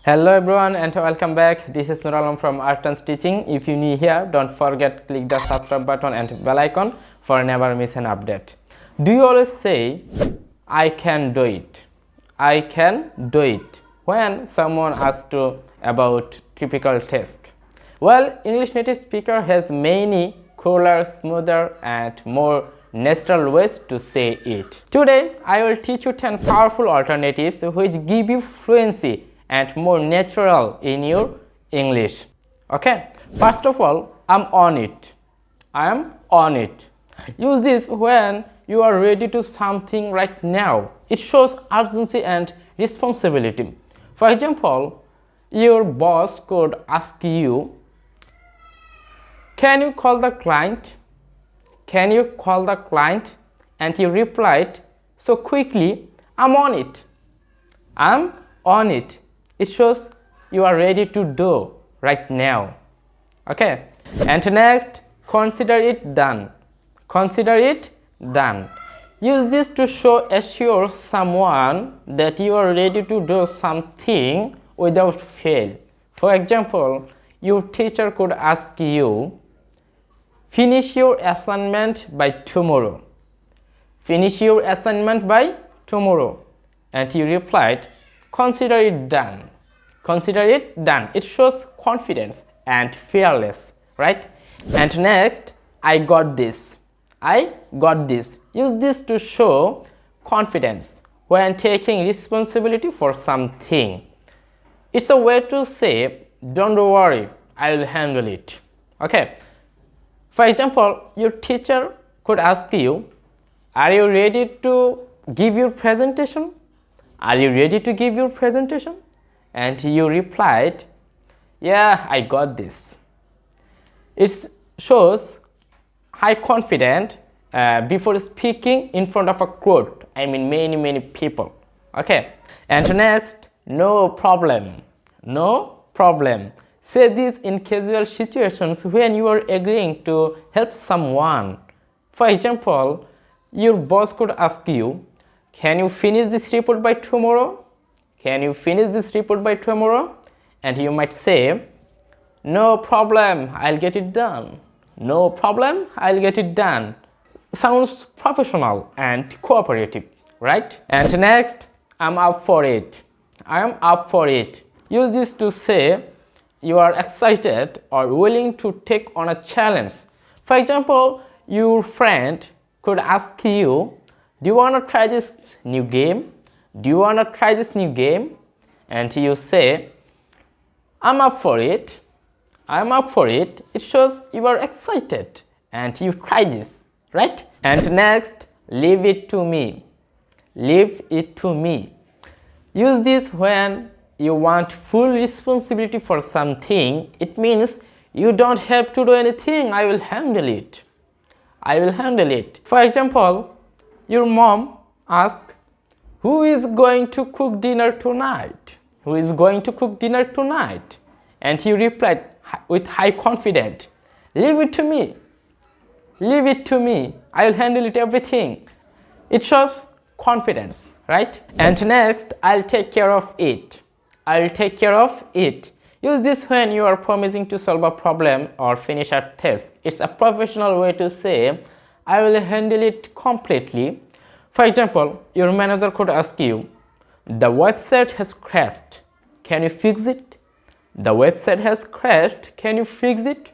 Hello everyone and welcome back. This is Nuralom from ARTAN'S. If you're new here, don't forget click the subscribe button and bell icon for never miss an update. Do you always say, I can do it? I can do it when someone asks you about typical task? Well, English native speaker has many cooler, smoother and more natural ways to say it. Today, I will teach you 10 powerful alternatives which give you fluency and more natural in your English. Okay, first of all, I'm on it. I am on it. Use this when you are ready to something right now. It shows urgency and responsibility. For example, your boss could ask you, can you call the client? Can you call the client? And you replied so quickly, I'm on it. I'm on it. It shows you are ready to do right now. Okay, and next, consider it done. Consider it done. Use this to assure someone that you are ready to do something without fail. For example, your teacher could ask you, finish your assignment by tomorrow. Finish your assignment by tomorrow. And you replied, consider it done. Consider it done. It shows confidence and fearless, right? And next, I got this. I got this. Use this to show confidence when taking responsibility for something. It's a way to say, don't worry, I will handle it. Okay. For example, your teacher could ask you, are you ready to give your presentation? Are you ready to give your presentation? And you replied, yeah, I got this. It shows high confidence before speaking in front of a crowd. I mean many people. Okay. And next, no problem. No problem. Say this in casual situations when you are agreeing to help someone. For example, your boss could ask you, can you finish this report by tomorrow? Can you finish this report by tomorrow? And you might say, no problem, I'll get it done. No problem, I'll get it done. Sounds professional and cooperative, right? And next, I'm up for it. I'm up for it. Use this to say you are excited or willing to take on a challenge. For example, your friend could ask you, do you want to try this new game? Do you want to try this new game? And you say, I'm up for it. I'm up for it. It shows you are excited and you try this, right? And next, leave it to me. Leave it to me. Use this when you want full responsibility for something. It means you don't have to do anything. I will handle it. I will handle it. For example, your mom asks, who is going to cook dinner tonight? Who is going to cook dinner tonight? And you replied with high confidence, leave it to me. Leave it to me. I will handle it everything. It shows confidence, right? And next, I'll take care of it. I'll take care of it. Use this when you are promising to solve a problem or finish a task. It's a professional way to say, I will handle it completely. For example, your manager could ask you, the website has crashed. Can you fix it? The website has crashed. Can you fix it?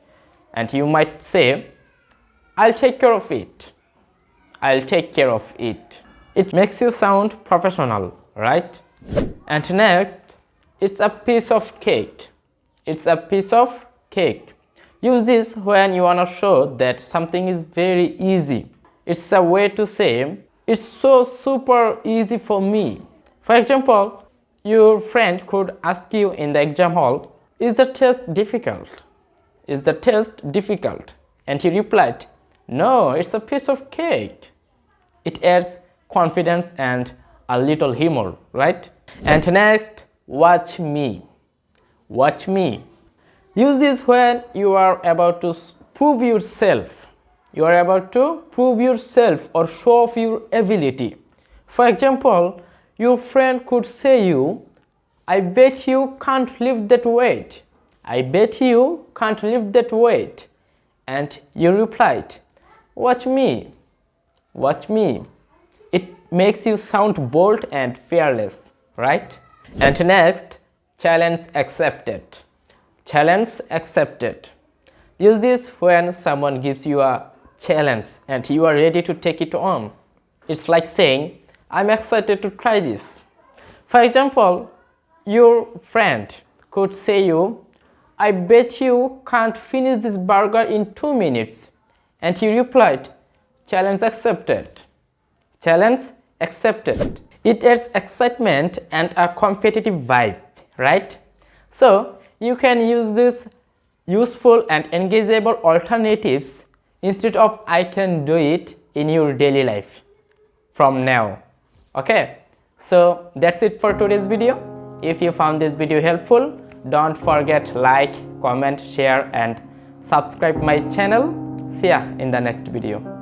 And you might say, I'll take care of it. I'll take care of it. It makes you sound professional, right? And next, it's a piece of cake. It's a piece of cake. Use this when you want to show that something is very easy. It's a way to say, it's so super easy for me. For example, your friend could ask you in the exam hall, is the test difficult? Is the test difficult? And you replied, no, it's a piece of cake. It adds confidence and a little humor, right? And next, watch me. Watch me. Use this when you are about to prove yourself. You are about to prove yourself or show off your ability. For example, your friend could say you, I bet you can't lift that weight. I bet you can't lift that weight. And you replied, watch me, watch me. It makes you sound bold and fearless, right? And next, challenge accepted. Challenge accepted. Use this when someone gives you a challenge and you are ready to take it on. It's like saying, I'm excited to try this. For example, your friend could say you, I bet you can't finish this burger in 2 minutes. And you replied, challenge accepted. Challenge accepted. It adds excitement and a competitive vibe, right? So you can use this useful and engageable alternatives instead of I can do it in your daily life from now. Okay, so that's it for today's video. If you found this video helpful, don't forget like, comment, share and subscribe my channel. See ya in the next video.